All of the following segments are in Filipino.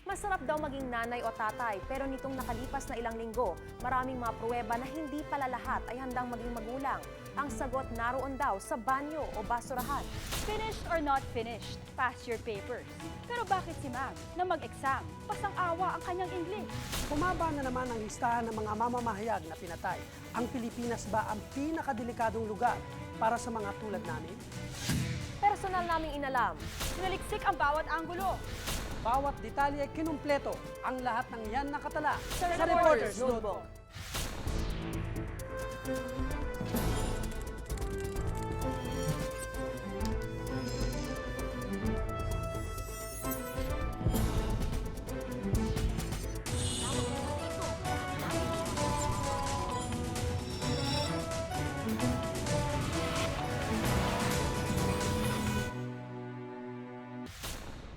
Masarap daw maging nanay o tatay, pero nitong nakalipas na ilang linggo, maraming mga pruweba na hindi pala lahat ay handang maging magulang. Ang sagot naroon daw sa banyo o basurahan. Finished or not finished, pass your papers. Pero bakit si Mag na mag-exam? Pasang-awa ang kanyang English. Bumaba na naman ang listahan ng mga mamamahayag na pinatay. Ang Pilipinas ba ang pinakadelikadong lugar para sa mga tulad namin? Personal naming inalam. Sinaliksik ang bawat anggulo. Bawat detalye kinumpleto, ang lahat ng yan nakatala Sa Reporter's Notebook.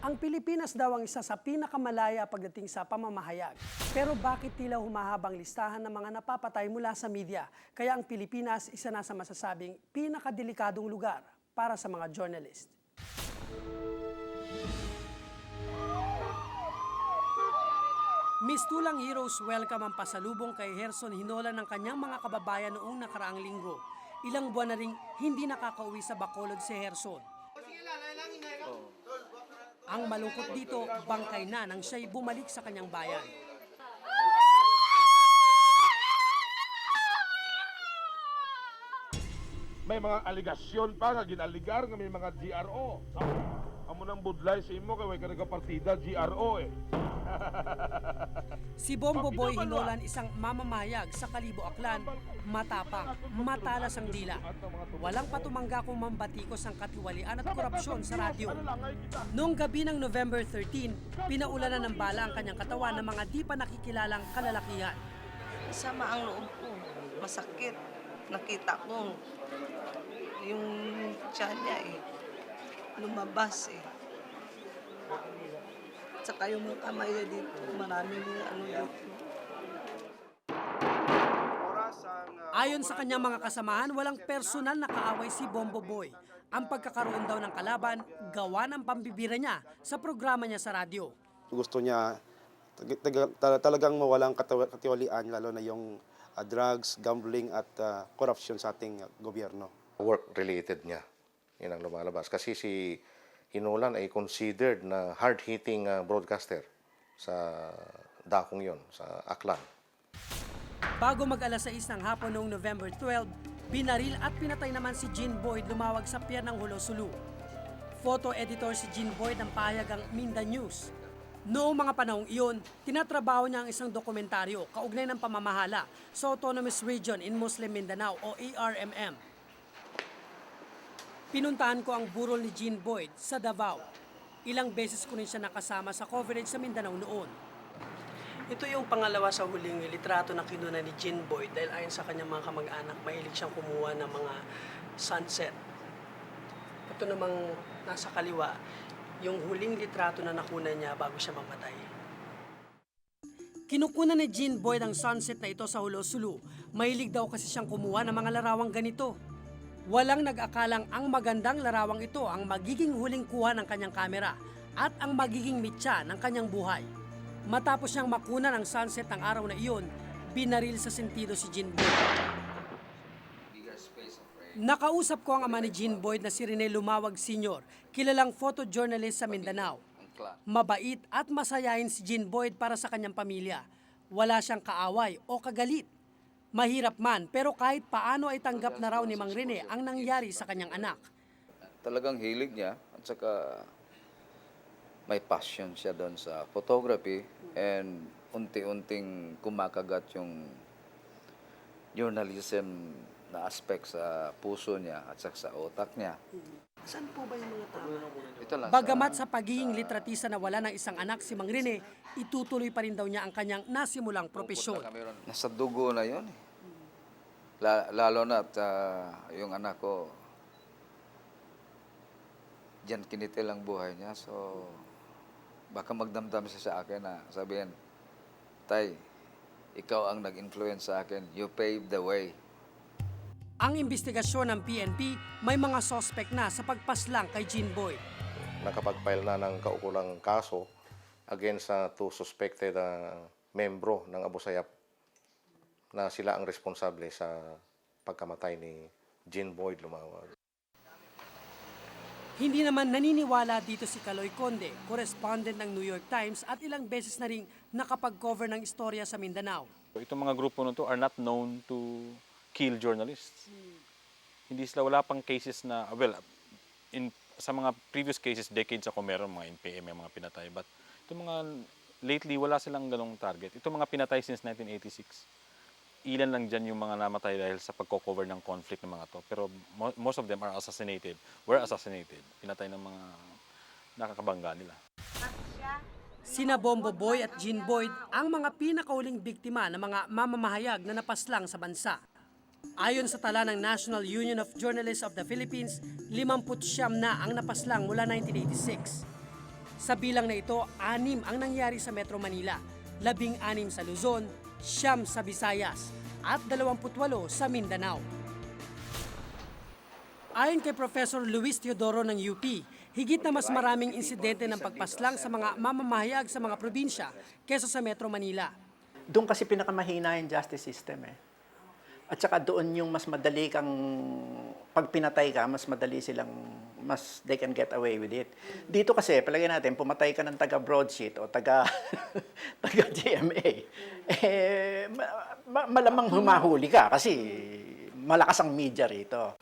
Ang Pilipinas daw ang isa sa pinakamalaya pagdating sa pamamahayag. Pero bakit tila humahabang listahan ng mga napapatay mula sa media? Kaya ang Pilipinas isa na sa masasabing pinakadelikadong lugar para sa mga journalist. Miss Tulang Heroes welcome ang pasalubong kay Gerson Hinola ng kanyang mga kababayan noong nakaraang linggo. Ilang buwan na ring hindi nakakauwi sa Bacolod si Gerson. Ang malungkot dito, bangkay na nang siya'y bumalik sa kanyang bayan. May mga aligasyon pa nga ginaligar nga may mga GRO. Amo nang budlay sa imo kay way ka nagapartida GRO eh. Si Bombo Boy Hinolan isang mamamahayag sa Kalibo Aklan, matapang, matalas ang dila. Walang patumangga kung mambatikos ang katiwalian at korupsyon sa radyo. Noong gabi ng November 13, pinaulanan ng bala ang kanyang katawan ng mga di pa nakikilalang kalalakihan. Sama ang loob ko. Masakit. Nakita ko yung tiyan niya lumabas Saka yung mga kamay niya dito, maraming dito. Ayon sa kanyang mga kasamahan, walang personal na kaaway si Bombo Boy. Ang pagkakaroon daw ng kalaban, gawa ng pambibira niya sa programa niya sa radyo. Gusto niya talagang mawalang katiwalian, lalo na yung drugs, gambling at corruption sa ating gobyerno. Work-related niya, yun ang lumalabas. Kasi si Hinolan ay considered na hard-hitting broadcaster sa dakong yon, sa Aklan. Bago mag-alas 6 ng hapon noong November 12, binaril at pinatay naman si Jean Boyd lumawag sa pier ng Hulo Sulu. Photo editor si Jean Boyd ng pahayagang Minda News. Noong mga panahong iyon, tinatrabaho niya ang isang dokumentaryo kaugnay ng pamamahala sa Autonomous Region in Muslim Mindanao o ARMM. Pinuntahan ko ang burol ni Jean Boyd sa Davao. Ilang beses ko rin siya nakasama sa coverage sa Mindanao noon. Ito yung pangalawa sa huling litrato na kinuna ni Jean Boyd dahil ayon sa kanyang mga kamag-anak, mahilig siyang kumuha ng mga sunset. Ito namang nasa kaliwa, yung huling litrato na nakuna niya bago siya mamatay. Kinukunan ni Jean Boyd ang sunset na ito sa Hulo Sulu. Mahilig daw kasi siyang kumuha ng mga larawang ganito. Walang nag-akalang ang magandang larawang ito ang magiging huling kuha ng kanyang kamera at ang magiging mitya ng kanyang buhay. Matapos niyang makunan ang sunset ng araw na iyon, binaril sa sentido si Jean Boyd. Nakausap ko ang ama ni Jean Boyd na si Rene Lumawag Sr., kilalang photojournalist sa Mindanao. Mabait at masayahin si Jean Boyd para sa kanyang pamilya. Wala siyang kaaway o kagalit. Mahirap man, pero kahit paano ay tanggap na raw ni Mang Rene ang nangyari sa kanyang anak. Talagang hilig niya at saka may passion siya doon sa photography and unti-unting kumakagat yung journalism na aspect sa puso niya at saka sa otak niya. Saan po ba yung mga tao? Ito lang Bagamat sa pagiging litratista na wala ng isang anak si Mang Rene, itutuloy pa rin daw niya ang kanyang nasimulang propesyon. Nasa dugo na yun eh. Lalo na yung anak ko, diyan kinitil ang buhay niya. So, baka magdamdam siya sa akin na sabihin, Tay, ikaw ang nag-influence sa akin. You paved the way. Ang investigasyon ng PNP may mga suspect na sa pagpaslang kay Jean Boyd. Nakapag-file na ng kaukulang kaso against sa two suspected membro ng Abu Sayyaf na sila ang responsable sa pagkamatay ni Jean Boyd Lumawag. Hindi naman naniniwala dito si Kaloy Conde, correspondent ng New York Times at ilang beses na ring nakapag-cover ng istorya sa Mindanao. Itong mga grupo nito are not known to kill journalists. Hindi sila, wala pang cases na, sa mga previous cases, decades ako meron mga NPM, mga pinatay. But itong mga, lately, wala silang ganong target. Itong mga pinatay since 1986, ilan lang dyan yung mga namatay dahil sa pagko-cover ng conflict ng mga to. Pero most of them were assassinated. Pinatay ng mga nakakabangga nila. Sina Bombo Boy at Jean Boyd ang mga pinakauling biktima ng mga mamamahayag na napaslang sa bansa. Ayon sa tala ng National Union of Journalists of the Philippines, 59 na ang napaslang mula 1986. Sa bilang na ito, 6 ang nangyari sa Metro Manila, 16 sa Luzon, 9 sa Visayas at 28 sa Mindanao. Ayon kay Professor Luis Teodoro ng UP, higit na mas maraming insidente ng pagpaslang sa mga mamamahayag sa mga probinsya kesa sa Metro Manila. Doon kasi pinakamahina yung justice system eh. At saka doon yung mas madali kang, pag pinatay ka, mas madali silang, they can get away with it. Dito kasi, palagay natin, pumatay ka ng taga-broadsheet o taga-GMA, malamang humahuli ka kasi malakas ang media rito.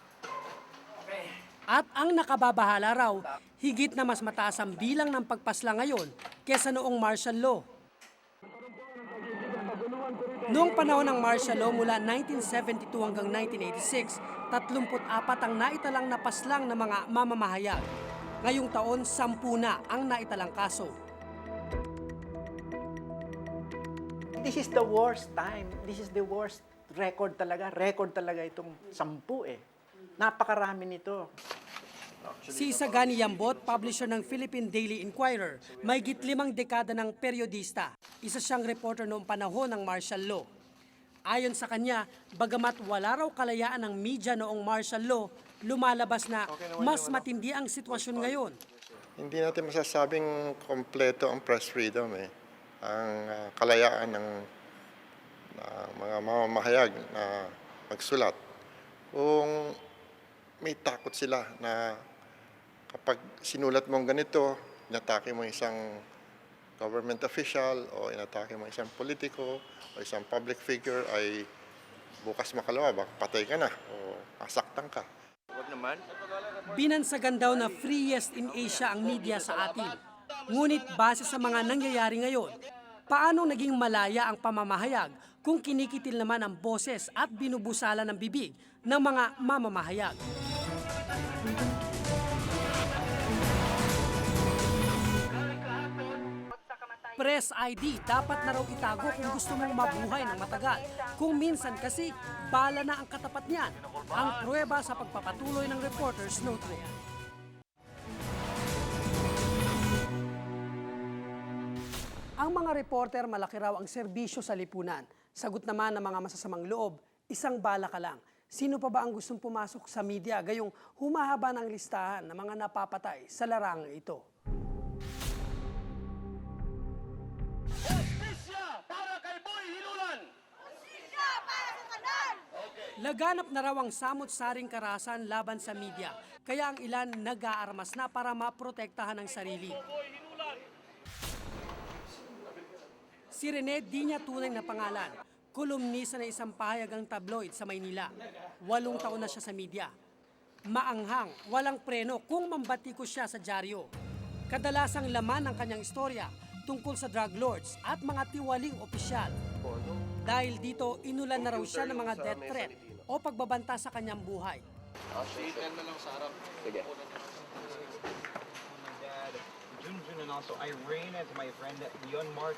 At ang nakababahala raw, higit na mas mataas ang bilang ng pagpaslang ngayon kesa noong martial law. Noong panahon ng martial law mula 1972 hanggang 1986, 34 ang naitalang napaslang ng mga mamamahayag. Ngayong taon, 10 na ang naitalang kaso. This is the worst time. This is the worst record talaga. Record talaga itong 10 eh. Napakarami nito. Si Isagani Yambot, publisher ng Philippine Daily Inquirer, may git 5 dekada ng periodista. Isa siyang reporter noong panahon ng martial law. Ayon sa kanya, bagamat wala raw kalayaan ng media noong martial law, lumalabas na mas matindi ang sitwasyon ngayon. Hindi natin masasabing kompleto ang press freedom eh. Ang kalayaan ng mga mamamahayag na magsulat. Kung may takot sila na kapag sinulat mong ganito, inatake mo isang government official o inatake mo isang politiko o isang public figure ay bukas makalawa, baka patay ka na o masaktan ka. Binansagan daw na freest in Asia ang media sa atin. Ngunit base sa mga nangyayari ngayon, paano naging malaya ang pamamahayag kung kinikitil naman ang boses at binubusala ng bibig ng mga mamamahayag? Press ID dapat na raw itago kung gusto mong mabuhay ng matagal. Kung minsan kasi, bala na ang katapat niyan, ang pruweba sa pagpapatuloy ng Reporter's Notebook. Ang mga reporter malaki raw ang serbisyo sa lipunan. Sagot naman ng mga masasamang loob, isang bala ka lang. Sino pa ba ang gustong pumasok sa media gayong humahaba ng listahan ng mga napapatay sa larangang ito? Laganap na raw ang samot-saring karahasan laban sa media, kaya ang ilan nag-aarmas na para maprotektahan ang sarili. Si Rene di niya tunay na pangalan, kolumnista na isang pahayagang tabloid sa Maynila. 8 taon na siya sa media. Maanghang, walang preno kung mambatikos siya sa dyaryo. Kadalasang laman ng kanyang istorya tungkol sa drug lords at mga tiwaling opisyal. Dahil dito, inulan na raw siya ng mga death threat o pagbabanta sa kanyang buhay. Junjun and also Irene and my friend Leon Mark.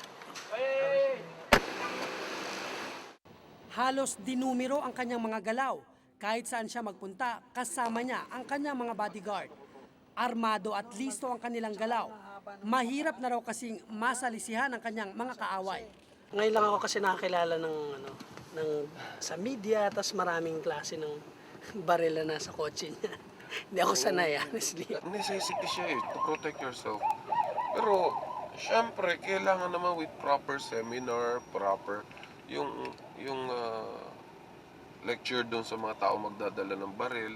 Halos dinumero ang kanyang mga galaw. Kahit saan siya magpunta, kasama niya ang kanyang mga bodyguard. Armado at listo ang kanilang galaw. Mahirap na raw kasing masalisihan ang kanyang mga kaaway. Ngayon lang ako kasi nakakilala ng sa media, tas maraming klase ng baril na nasa kotse niya. Hindi ako sanay, honestly. Necessity siya to protect yourself. Pero, syempre, kailangan naman with proper seminar, proper, yung lecture doon sa mga tao magdadala ng baril.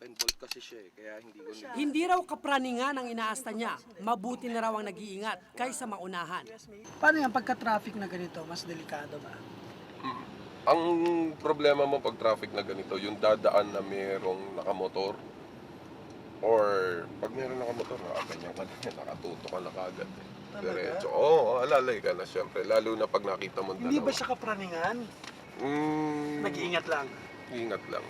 Involved kasi siya kaya hindi ko Hindi raw kapraningan ang inaasta niya. Mabuti na raw ang nag-iingat kaysa maunahan. Paano yan pagka-traffic na ganito? Mas delikado ba? Ang problema mo pag traffic na ganito, yung dadaan na mayroong nakamotor, or pag mayroong nakamotor, ganyan ka na, nakatuto ka na kagad. Diretso. Oo, alalay ka na syempre. Lalo na pag nakita mo Hindi dalawa. ba siya kapraningan? Nag-iingat lang. Ingat lang.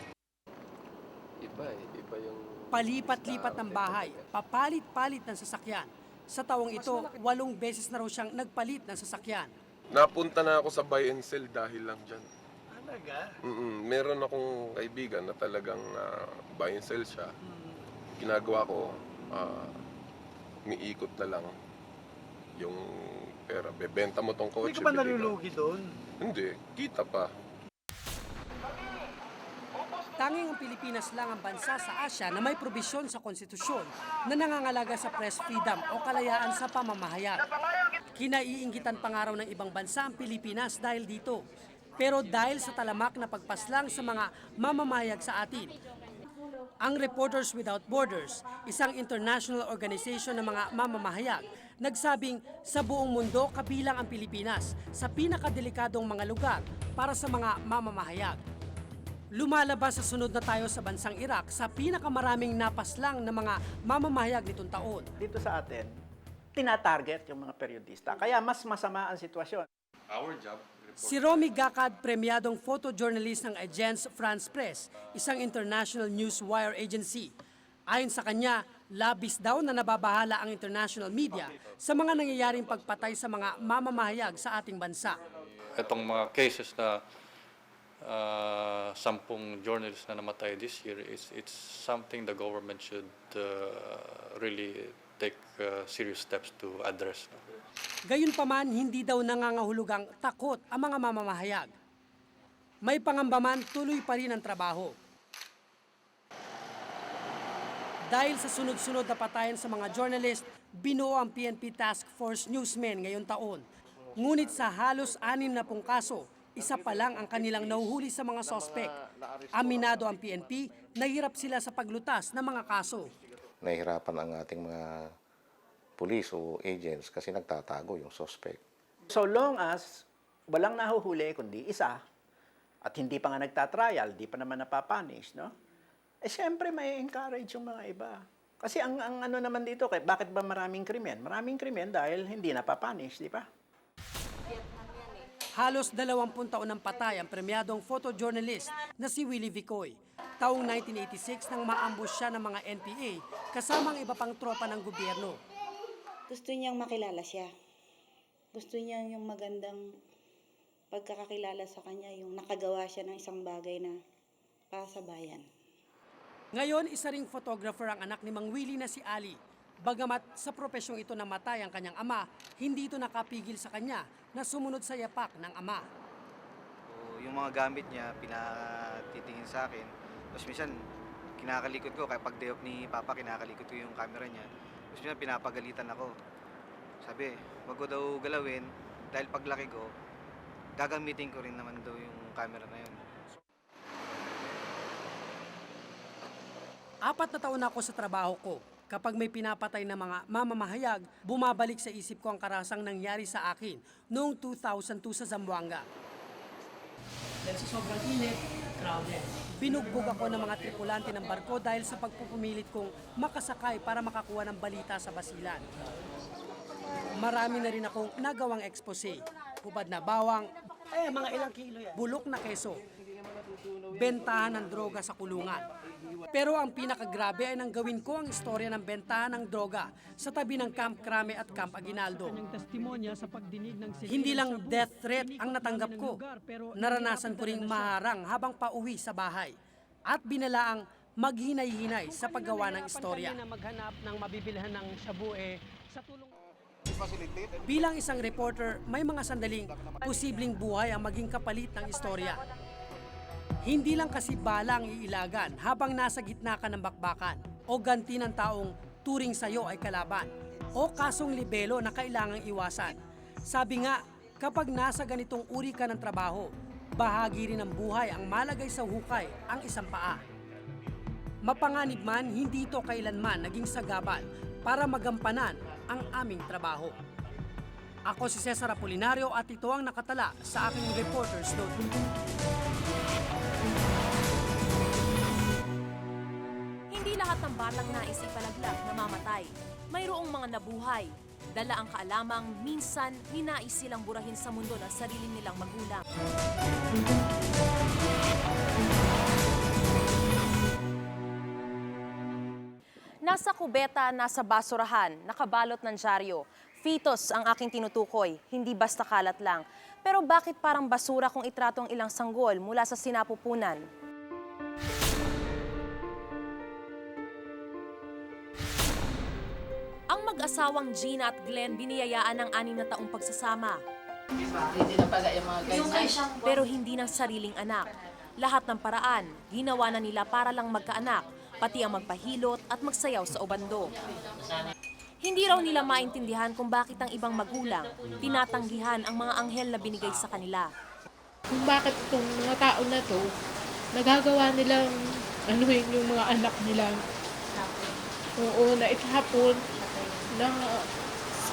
iba yung Palipat-lipat ng bahay, papalit-palit ng sasakyan. Sa taong ito, 8 beses na raw siyang nagpalit ng sasakyan. Napunta na ako sa buy and sell dahil lang dyan. Talaga? Meron akong kaibigan na talagang buy and sell siya. Ginagawa ko, umiikot na lang yung pera. Bebenta mo tong kotse. Hindi ka ba bibigyan. nalulugi doon? Hindi, kita pa. Tanging ang Pilipinas lang ang bansa sa Asya na may probisyon sa konstitusyon na nangangalaga sa press freedom o kalayaan sa pamamahayag. Kinaiinggitan pa nga raw ng ibang bansa ang Pilipinas dahil dito. Pero dahil sa talamak na pagpaslang sa mga mamamahayag sa atin, ang Reporters Without Borders, isang international organization ng mga mamamahayag, nagsabing sa buong mundo kabilang ang Pilipinas sa pinakadelikadong mga lugar para sa mga mamamahayag. Lumalabas sa sunod na tayo sa bansang Iraq sa pinakamaraming napaslang na mga mamamahayag nitong taon. Dito sa atin, tinatarget yung mga periodista. Kaya mas masama ang sitwasyon. Our job. Si Romy Gacad, premyadong photojournalist ng Agence France Presse, isang international news wire agency. Ayon sa kanya, labis daw na nababahala ang international media sa mga nangyayaring pagpatay sa mga mamamahayag sa ating bansa. Itong mga cases na 10 journalists na namatay this year, it's something the government should really take serious steps to address. Gayunpaman, hindi daw nangangahulugang takot ang mga mamamahayag. May pangamba man, tuloy pa rin ang trabaho. Dahil sa sunod-sunod na patayan sa mga journalist, binuo ang PNP Task Force Newsmen ngayong taon. Ngunit sa halos 60 kaso, isa pa lang ang kanilang nahuhuli sa mga sospek. Aminado ang PNP, nahirap sila sa paglutas ng mga kaso. Nahihirapan ang ating mga police o agents kasi nagtatago yung suspect. So long as walang nahuhuli kundi isa at hindi pa nga nagtatrial, di pa naman napapunish, no? Eh siyempre may encourage yung mga iba. Kasi ang ano naman dito, bakit ba maraming krimen? Maraming krimen dahil hindi napapunish, di ba? Halos 20 taon ng patay ang premyadong photojournalist na si Willie Vicoy. Taong 1986 nang maambush siya ng mga NPA kasama ang iba pang tropa ng gobyerno. Gusto niyang makilala siya. Gusto niya yung magandang pagkakakilala sa kanya, yung nakagawa siya ng isang bagay na para sa bayan. Ngayon, isa ring photographer ang anak ni Mang Willie na si Ali. Bagamat sa propesyong ito namatay ang kanyang ama, hindi ito nakapigil sa kanya na sumunod sa yapak ng ama. Yung mga gamit niya, pinatitingin sa akin. Tapos minsan, kinakalikot ko. Kapag day off ni Papa, kinakalikot ko yung camera niya. Tapos minsan, pinapagalitan ako. Sabi, wag ko daw galawin dahil paglaki ko, gagamitin ko rin naman daw yung camera na yun. 4 na taon ako sa trabaho ko. Kapag may pinapatay na mga mamamahayag, bumabalik sa isip ko ang karasang nangyari sa akin noong 2002 sa Zamboanga. Dahil sa sobrang init, crowded. Binugbog ako ng mga tripulante ng barko dahil sa pagpupumilit kong makasakay para makakuha ng balita sa basilan. Marami na rin akong nagawang expose. Hubad na bawang, Mga ilang kilo yan. bulok na keso, bentahan ng droga sa kulungan. Pero ang pinakagrabe ay nang gawin ko ang istorya ng bentahan ng droga sa tabi ng Camp Crame at Camp Aguinaldo. Hindi lang death threat ang natanggap ko, naranasan ko ring maharang habang pauwi sa bahay at binalaang maghinay-hinay sa paggawa ng istorya. Maghanap ng mabibilhan ng shabu sa tulong. Bilang isang reporter, may mga sandaling posibleng buhay ang maging kapalit ng istorya. Hindi lang kasi bala ang iilagan habang nasa gitna ka ng bakbakan o ganti ng taong turing sa'yo ay kalaban o kasong libelo na kailangang iwasan. Sabi nga, kapag nasa ganitong uri ka ng trabaho, bahagi rin ng buhay ang malagay sa hukay ang isang paa. Mapanganib man, hindi ito kailanman naging sagabal para magampanan ang aming trabaho. Ako si Cesar Apolinario at ito ang nakatala sa aking Reporter's Notebook. Hindi lahat ng batang nais ipalaglag namamatay. Mayroong mga nabuhay. Dala ang kaalamang minsan ninais silang burahin sa mundo ng sarili nilang magulang. Nasa kubeta, nasa basurahan, nakabalot ng dyaryo. Fetus ang aking tinutukoy, hindi basta kalat lang. Pero bakit parang basura kung itrato ang ilang sanggol mula sa sinapupunan? Ang mag-asawang Gina at Glenn biniyayaan ng 6 na taong pagsasama. Pero hindi ng sariling anak. Lahat ng paraan, ginawa na nila para lang magkaanak, pati ang magpahilot at magsayaw sa ubando. Hindi raw nila maintindihan kung bakit ang ibang magulang tinatanggihan ang mga anghel na binigay sa kanila. Kung bakit itong mga tao na to, nagagawa nilang anuhin yung mga anak nila. Oo, na itahapon na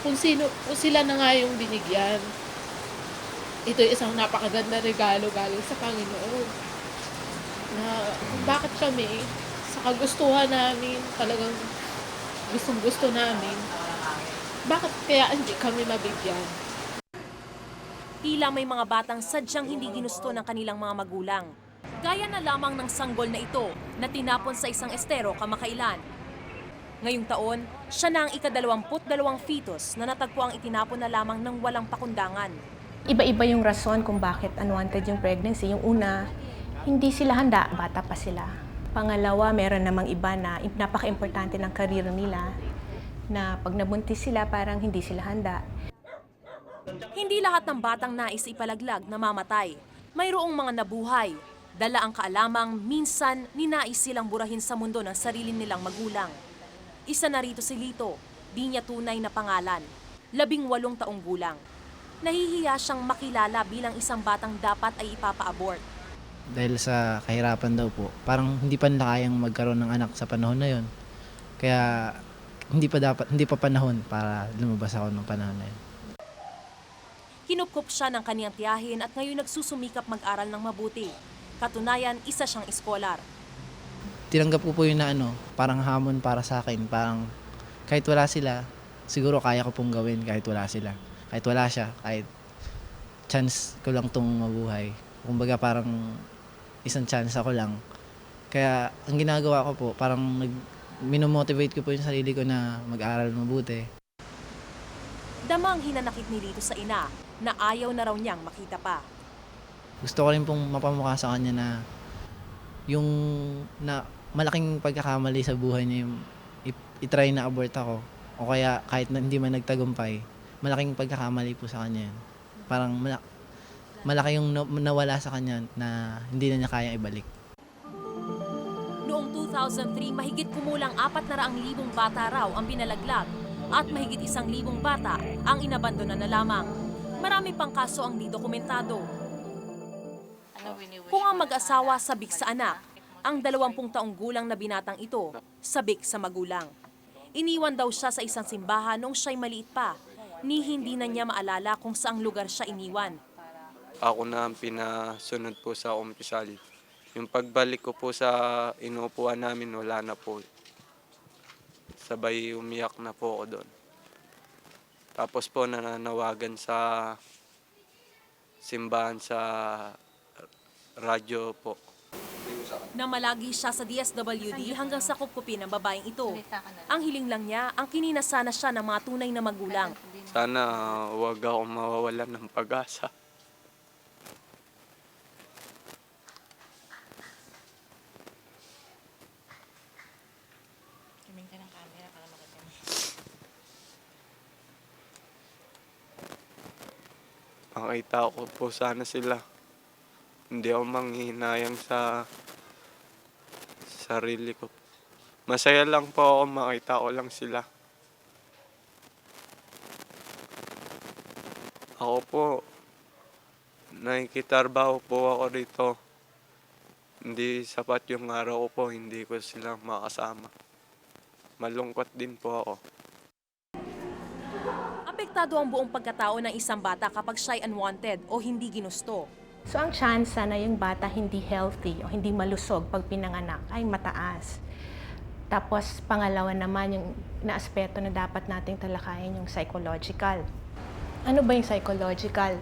kung sila na nga yung binigyan. Ito isang napakaganda regalo galing sa Panginoon. Na kung bakit kami, sa kagustuhan namin, talagang gustong-gusto namin, bakit kaya hindi kami mabigyan? Tila may mga batang sadyang hindi ginusto ng kanilang mga magulang. Gaya na lamang ng sanggol na ito na tinapon sa isang estero kamakailan. Ngayong taon, siya na ang ika-22 fetus na natagpo ang itinapon na lamang ng walang pakundangan. Iba-iba yung rason kung bakit unwanted yung pregnancy. Yung una, hindi sila handa, bata pa sila. Pangalawa, meron namang iba na napaka-importante ng karir nila na pag nabuntis sila, parang hindi sila handa. Hindi lahat ng batang nais ipalaglag namamatay. Mayroong mga nabuhay. Dala ang kaalamang minsan ninais silang burahin sa mundo ng sarili nilang magulang. Isa na rito si Lito, di niya tunay na pangalan. 18 taong gulang. Nahihiya siyang makilala bilang isang batang dapat ay ipapa-abort. Dahil sa kahirapan daw po, parang hindi pa nila kayang magkaroon ng anak sa panahon na yon. Kaya hindi pa panahon para lumabas ako ng panahon na yun. Kinupkup siya ng kaniyang tiyahin at ngayon nagsusumikap mag-aral ng mabuti. Katunayan, isa siyang eskolar. Tinanggap ko po yun na parang hamon para sa akin. Parang kahit wala sila, siguro kaya ko pong gawin kahit wala sila. Kahit wala siya, kahit chance ko lang tong mabuhay. Kumbaga parang isang chance ako lang. Kaya ang ginagawa ko po, parang minomotivate ko po yung sarili ko na mag-aral mabuti. Damang hinanakit ni Lito sa ina na ayaw na raw niyang makita pa. Gusto ko rin pong mapamukha sa kanya na yung na malaking pagkakamali sa buhay niya yung itry na abort ako. O kaya kahit na hindi man nagtagumpay, malaking pagkakamali po sa kanya yun. Parang malaki yung nawala sa kanya na hindi na niya kayang ibalik. Noong 2003, mahigit kumulang 400,000 bata raw ang pinalaglag at mahigit 1,000 bata ang inabandona na lamang. Marami pang kaso ang di dokumentado. Kung ang mag-asawa sabik sa anak, ang 20 taong gulang na binatang ito sabik sa magulang. Iniwan daw siya sa isang simbahan noong siya'y maliit pa, ni hindi na niya maalala kung saang lugar siya iniwan. Ako na ang pinasunod po sa umpisal. Yung pagbalik ko po sa inuupuan namin, wala na po. Sabay umiyak na po ako doon. Tapos po nananawagan sa simbahan sa radyo po. Namalagi siya sa DSWD hanggang sa kupkupin ng babaeng ito. Ang hiling lang niya, ang kininasana siya ng mga tunay na magulang. Sana huwag akong mawawalan ng pag-asa. Makita ko po sana sila Hindi ako manghihinayang sa sarili ko. Masaya lang po ako makita ko lang sila. Ako po, nakikitrabaho po ako dito. Hindi sapat yung araw ko po, hindi ko sila makasama. Malungkot din po ako. Apektado ang buong pagkatao ng isang bata kapag siya'y unwanted o hindi ginusto. So ang chance na yung bata hindi healthy o hindi malusog pag pinanganak ay mataas. Tapos pangalawa naman yung naaspeto na dapat nating talakayin yung psychological. Ano ba yung psychological?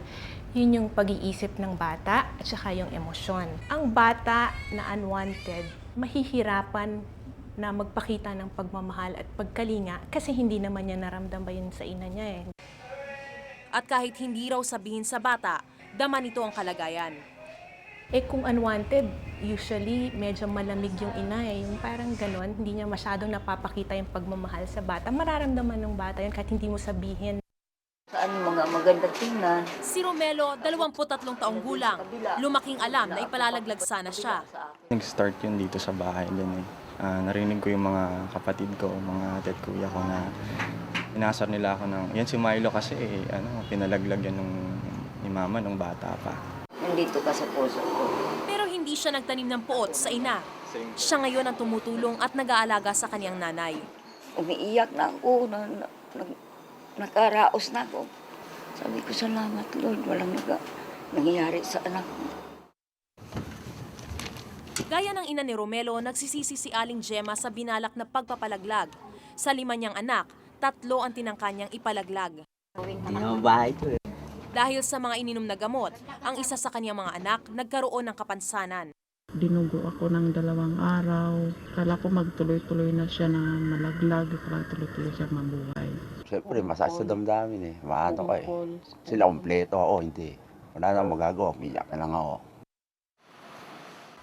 Yun yung pag-iisip ng bata at saka yung emosyon. Ang bata na unwanted, mahihirapan na magpakita ng pagmamahal at pagkalinga kasi hindi naman niya naramdaman yun sa ina niya eh. At kahit hindi raw sabihin sa bata, dama nito ang kalagayan. Eh kung unwanted, usually medyo malamig yung ina eh. Yung parang ganon, hindi niya masyadong napapakita yung pagmamahal sa bata. Mararamdaman ng bata yun kahit hindi mo sabihin. Saan mga maganda tingnan? Si Romelo, 23 taong gulang. Lumaking alam na ipalalaglag sana siya. Nag-start yun dito sa bahay din eh. Narinig ko yung mga kapatid ko, mga ate at kuya ko na inasar nila ako ng... Yan si Milo kasi pinalaglag yan ni mama nung bata pa. Nandito ka sa puso ko. Pero hindi siya nagtanim ng puot sa ina. Siya ngayon ang tumutulong at nag-aalaga sa kanyang nanay. Umiiyak na ako, nakaraos na ako. Sabi ko, salamat Lord, walang nangyayari sa anak ko. Gaya ng ina ni Romelo, nagsisisi si Aling Gemma sa binalak na pagpapalaglag. Sa 5 niyang anak, 3 ang tinangka niyang ipalaglag. Hindi naman bahay ito eh. Dahil sa mga ininom na gamot, ang isa sa kanyang mga anak nagkaroon ng kapansanan. Dinugo ako ng 2 araw. Kala ko magtuloy-tuloy na siya na malaglag. Kala tuloy-tuloy siya mabuhay. Siyempre, masakit sa damdamin eh. Maano ka eh. Sila kompleto ako, hindi. Wala na magagawa, umiyak na lang ako.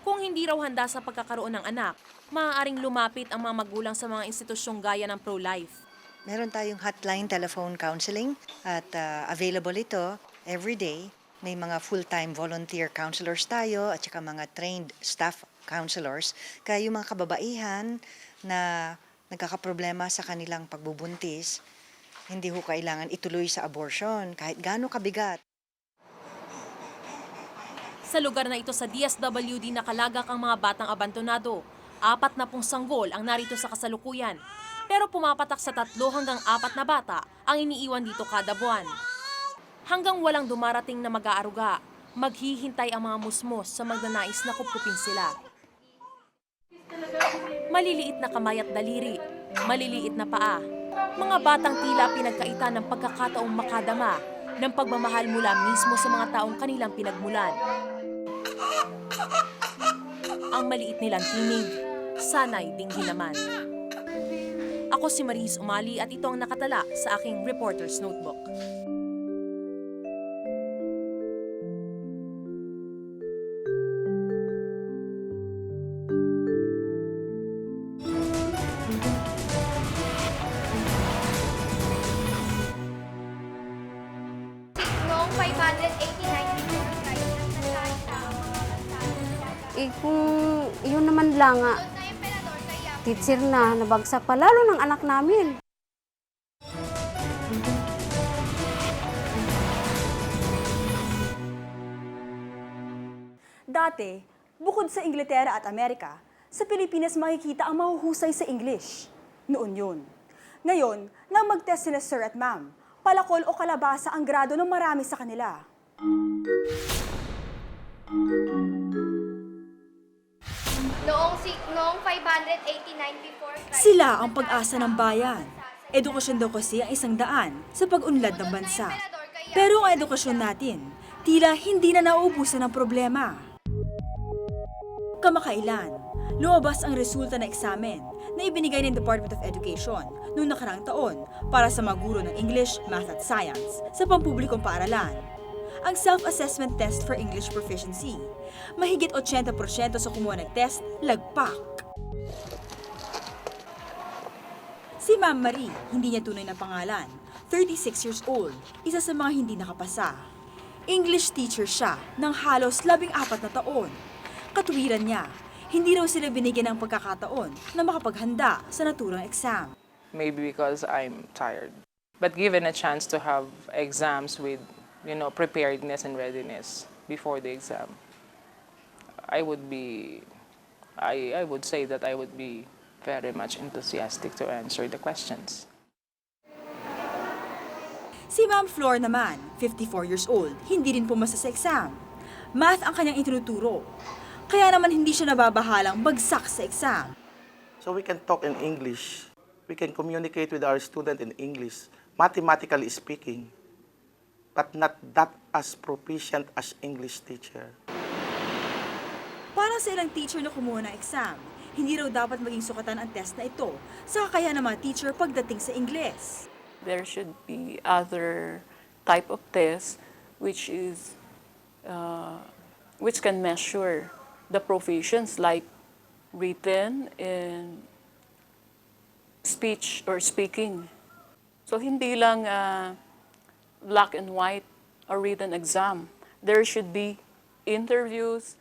Kung hindi raw handa sa pagkakaroon ng anak, maaaring lumapit ang mga magulang sa mga institusyong gaya ng pro-life. Meron tayong hotline telephone counseling at available ito every day. May mga full-time volunteer counselors tayo at saka mga trained staff counselors. Kaya yung mga kababaihan na nagkakaproblema sa kanilang pagbubuntis, hindi ho kailangan ituloy sa abortion kahit gaano kabigat. Sa lugar na ito sa DSWD nakalagak ang mga batang abandonado. 40 sanggol ang narito sa kasalukuyan. Pero pumapatak sa 3 hanggang 4 na bata ang iniiwan dito kada buwan. Hanggang walang dumarating na mag-aaruga, maghihintay ang mga musmos sa magnanais na kupkupin sila. Maliliit na kamay at daliri, maliliit na paa. Mga batang tila pinagkaitan ng pagkakataong makadama ng pagmamahal mula mismo sa mga taong kanilang pinagmulan. Ang maliit nilang tinig, sana'y dinggin naman. Ako si Maris Umali at ito ang nakatala sa aking Reporter's Notebook. Noong 589 kung yun naman lang teacher na nabagsak pa, lalo ng anak namin. Dati, bukod sa Inglaterra at Amerika, sa Pilipinas makikita ang mahuhusay sa English. Noon yun. Ngayon, nang mag-test sila sir at ma'am, palakol o kalabasa ang grado ng marami sa kanila. Noong 589 before Christ, Sila ang pag-asa ng bayan. Edukasyon daw kasi ang isang daan sa pag-unlad ng bansa. Pero ang edukasyon natin, tila hindi na nauubusan ng problema. Kamakailan, lumabas ang resulta ng eksamen na ibinigay ng Department of Education noong nakaraang taon para sa mga guro ng English, Math at Science sa pampublikong paaralan. Ang self-assessment test for English proficiency. Mahigit 80% sa kumuha ng test, lagpak. Si Ma'am Marie, hindi niya tunay na pangalan, 36 years old, isa sa mga hindi nakapasa. English teacher siya ng halos 14 na taon. Katuwiran niya, hindi raw sila binigyan ng pagkakataon na makapaghanda sa naturang exam. Maybe because I'm tired. But given a chance to have exams with, preparedness and readiness before the exam, I would say that I would be very much enthusiastic to answer the questions. Si Ma'am Flor naman, 54 years old, hindi rin pumasa sa exam. Math ang kanyang itinuturo. Kaya naman hindi siya nababahalang bagsak sa exam. So we can talk in English. We can communicate with our student in English, mathematically speaking, but not that as proficient as English teacher. Para sa ilang teacher na kumuha ng exam, hindi raw dapat maging sukatan ang test na ito sa kakayahan ng mga teacher pagdating sa Ingles. There should be other type of tests which can measure the proficiency like written and speech or speaking. So hindi lang black and white or written exam. There should be interviews.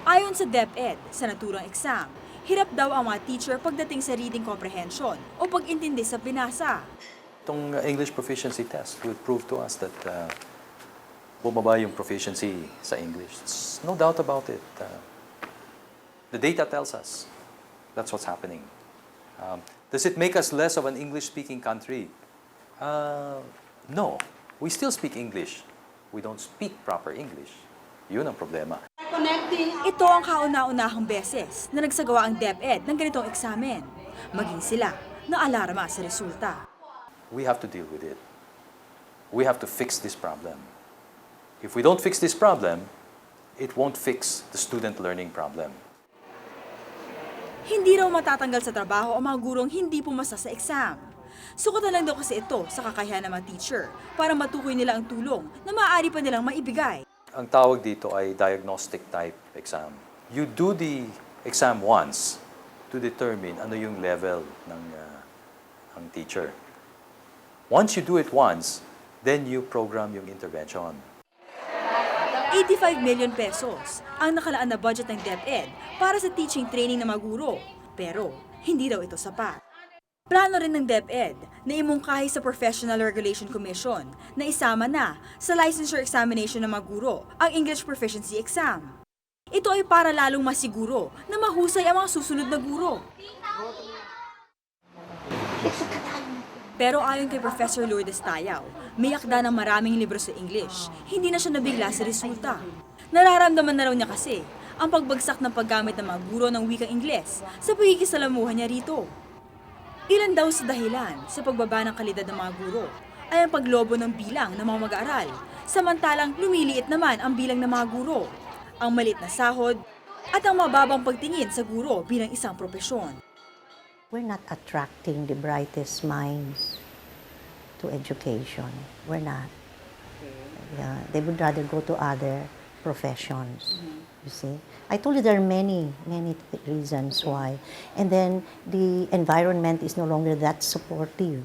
Ayon sa DepEd, sa naturang exam, hirap daw ang mga teacher pagdating sa reading comprehension o pag-intindi sa binasa. Itong English proficiency test would prove to us that bumaba yung proficiency sa English. There's no doubt about it. The data tells us that's what's happening. Does it make us less of an English-speaking country? No. We still speak English. We don't speak proper English. Yun ang problema. Ito ang kauna-unahang beses na nagsagawa ang DepEd ng ganitong eksamen. Maging sila na alarma sa resulta. We have to deal with it. We have to fix this problem. If we don't fix this problem, it won't fix the student learning problem. Hindi raw matatanggal sa trabaho ang mga gurong hindi pumasa sa exam. Sukatan lang daw kasi ito sa kakayahan ng mga teacher para matukoy nila ang tulong na maaari pa nilang maibigay. Ang tawag dito ay diagnostic type exam. You do the exam once to determine ano yung level ng teacher. Once you do it once, then you program yung intervention. 85 million pesos ang nakalaan na budget ng DepEd para sa teaching training ng mga guro. Pero hindi raw ito sapat. Plano rin ng DepEd na imungkahi sa Professional Regulation Commission na isama na sa licensure examination ng mga guro ang English Proficiency Exam. Ito ay para lalong masiguro na mahusay ang mga susunod na guro. Pero ayon kay Professor Lourdes Tayaw, may akda ng maraming libro sa English, hindi na siya nabigla sa resulta. Nararamdaman na raw niya kasi ang pagbagsak ng paggamit ng mga guro ng wikang Ingles sa pagkikisalamuhan niya rito. Ilan daw sa dahilan sa pagbaba ng kalidad ng mga guro ay ang paglobo ng bilang ng mga mag-aaral, samantalang lumiliit naman ang bilang ng mga guro, ang maliit na sahod, at ang mababang pagtingin sa guro bilang isang propesyon. We're not attracting the brightest minds to education. We're not. Yeah, they would rather go to other professions. You see? I told you there are many reasons why. And then the environment is no longer that supportive.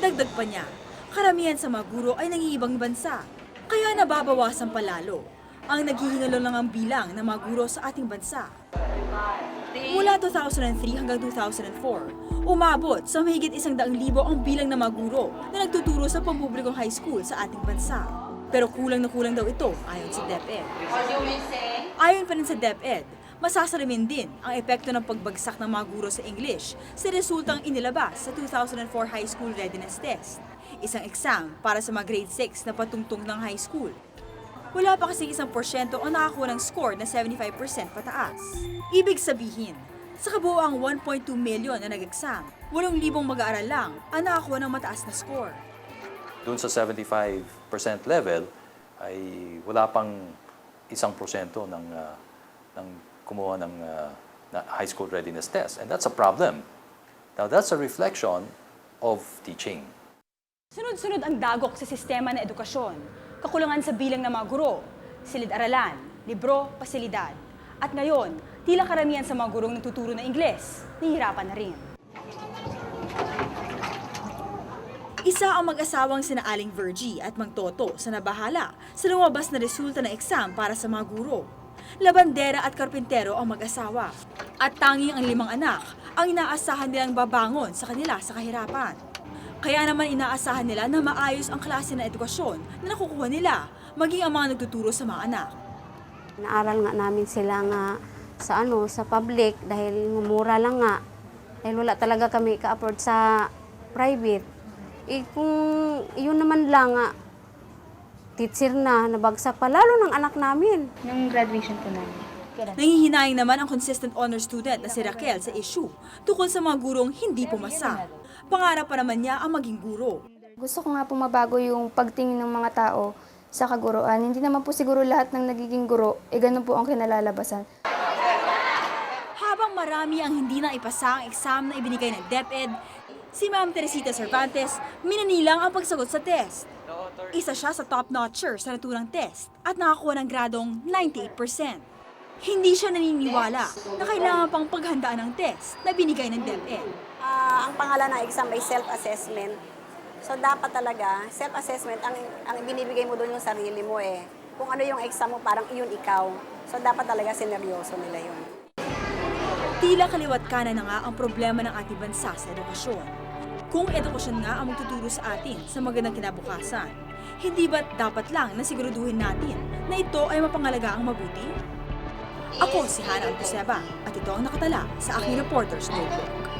Dagdag pa niya, karamihan sa mga guro ay nangingibang bansa, kaya nababawasan palalo ang naghihingalo lang ang bilang ng mga guro sa ating bansa. Mula 2003 hanggang 2004, umabot sa mahigit 100,000 ang bilang ng mga guro na nagtuturo sa pampublikong high school sa ating bansa. Pero kulang na kulang daw ito ayon sa DepEd. Ayon pa rin sa DepEd, masasalamin din ang epekto ng pagbagsak ng mga guro sa English sa resultang inilabas sa 2004 High School Readiness Test, isang exam para sa mga grade 6 na patungtong ng high school. Wala pa kasing 1% ang nakakuha ng score na 75% pataas. Ibig sabihin, sa kabuoang 1.2 million na nag-exam, 8,000 mag-aaral lang ang nakakuha ng mataas na score. Doon sa 75% level ay wala pang 1% ng kumuha ng high school readiness test. And that's a problem. Now, that's a reflection of teaching. Sunod-sunod ang dagok sa sistema ng edukasyon, kakulangan sa bilang ng mga guro, silid-aralan, libro, pasilidad. At ngayon, tila karamihan sa mga gurong nagtuturo ng Ingles, nahihirapan na rin. Isa ang mag-asawang sina Aling Virgie at Mang Toto sa nabahala sa lumabas na resulta ng exam para sa mga guro. Labandera at karpintero ang mag-asawa. At tanging ang 5 anak ang inaasahan nilang babangon sa kanila sa kahirapan. Kaya naman inaasahan nila na maayos ang klase ng edukasyon na nakukuha nila, maging ang mga nagtuturo sa mga anak. Naaral nga namin sila nga sa public dahil mura lang nga. Dahil wala talaga kami ka-afford sa private. Kung yun naman lang nga, teacher na, nabagsak pa, lalo ng anak namin. Yung graduation po namin. Nangihinayang naman ang consistent honor student na si Raquel sa issue tungkol sa mga gurong hindi pumasa. Pangarap pa naman niya ang maging guro. Gusto ko nga po mabago yung pagtingin ng mga tao sa kaguruan. Hindi naman po siguro lahat ng nagiging guro, ganun po ang kinalalabasan. Habang marami ang hindi na ipasa ang exam na ibinigay ng DepEd, si Ma'am Teresita Cervantes minanilang ang pagsagot sa test. Isa siya sa top-notcher sa naturang test at nakakuha ng gradong 98%. Hindi siya naniniwala na kailangan pang paghandaan ng test na binigay ng DepEd. Ang pangalan ng exam ay self-assessment. So dapat talaga, self-assessment, ang binibigay mo doon yung sarili mo eh. Kung ano yung exam mo, parang iyon ikaw. So dapat talaga sineryoso nila yun. Tila kaliwat kanan na nga ang problema ng ating bansa sa edukasyon. Kung edukasyon nga ang magtuturo sa atin sa magandang kinabukasan, hindi ba't dapat lang na siguraduhin natin na ito ay mapangalagaang mabuti? Ako si Hana Alcoseba at ito ang nakatala sa aking Reporter's Notebook.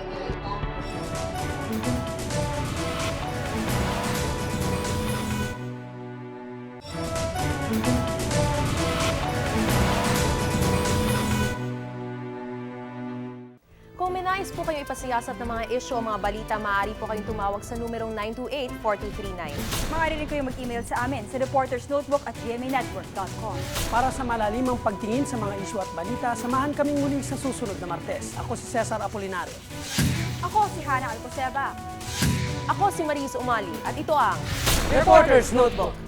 Kung may nais po kayo ipasiyasat ng mga isyu o mga balita, maaari po kayong tumawag sa numerong 928-4239. Maaari rin kayong mag-email sa amin sa reportersnotebook@gmanetwork.com. Para sa malalimang pagtingin sa mga isyu at balita, samahan kaming muli sa susunod na Martes. Ako si Cesar Apolinario. Ako si Hana Alcoseba. Ako si Maris Umali at ito ang Reporter's Notebook.